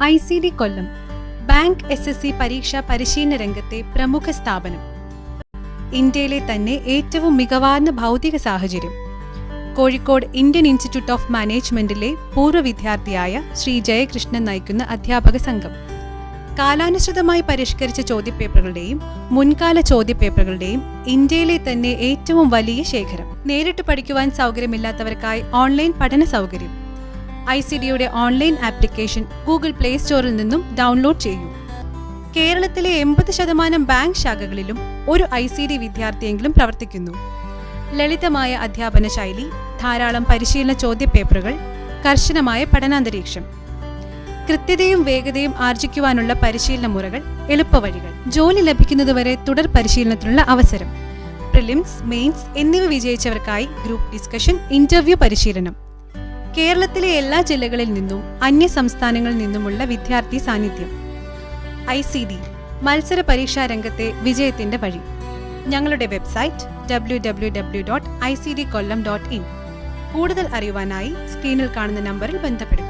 ICD കൊല്ലം bank SSC പരീക്ഷാ പരിശീലന രംഗത്തെ പ്രമുഖ സ്ഥാപനം. ഇന്ത്യയിലെ തന്നെ ഏറ്റവും മികവാർന്ന ഭൗതിക സാഹചര്യം. കോഴിക്കോട് ഇന്ത്യൻ ഇൻസ്റ്റിറ്റ്യൂട്ട് ഓഫ് മാനേജ്മെന്റിലെ പൂർവ്വ വിദ്യാർത്ഥിയായ ശ്രീ ജയകൃഷ്ണൻ നയിക്കുന്ന അധ്യാപക സംഘം. കാലാനുസൃതമായി പരിഷ്കരിച്ച ചോദ്യപേപ്പറുകളുടെയും മുൻകാല ചോദ്യപേപ്പറുകളുടെയും ഇന്ത്യയിലെ തന്നെ ഏറ്റവും വലിയ ശേഖരം. നേരിട്ട് പഠിക്കുവാൻ സൗകര്യമില്ലാത്തവർക്കായി ഓൺലൈൻ പഠന സൗകര്യം. ICDയുടെ ഓൺലൈൻ ആപ്ലിക്കേഷൻ ഗൂഗിൾ പ്ലേ സ്റ്റോറിൽ നിന്നും ഡൗൺലോഡ് ചെയ്യൂ. കേരളത്തിലെ 80% ബാങ്ക് ശാഖകളിലും ഒരു ICD വിദ്യാർത്ഥിയെങ്കിലും പ്രവർത്തിക്കുന്നു. ലളിതമായ അധ്യാപന ശൈലി, ധാരാളം പരിശീലന ചോദ്യപേപ്പറുകൾ, കർശനമായ പഠനാന്തരീക്ഷം. കൃത്യതയും വേഗതയും ആർജിക്കുവാനുള്ള പരിശീലന മുറകൾ, എളുപ്പവഴികൾ. ജോലി ലഭിക്കുന്നതുവരെ തുടർ പരിശീലനത്തിനുള്ള അവസരം. പ്രിലിംസ്, മെയിൻസ് എന്നിവ വിജയിച്ചവർക്കായി ഗ്രൂപ്പ് ഡിസ്കഷൻ, ഇന്റർവ്യൂ പരിശീലനം. കേരളത്തിലെ എല്ലാ ജില്ലകളിൽ നിന്നും അന്യ സംസ്ഥാനങ്ങളിൽ നിന്നുമുള്ള വിദ്യാർത്ഥി സാന്നിധ്യം. ICD മത്സര പരീക്ഷാ രംഗത്തെ വിജയത്തിന്റെ വഴി. ഞങ്ങളുടെ വെബ്സൈറ്റ് www.icdkollam.in. കൂടുതൽ അറിയുവാനായി സ്ക്രീനിൽ കാണുന്ന നമ്പറിൽ ബന്ധപ്പെടുക.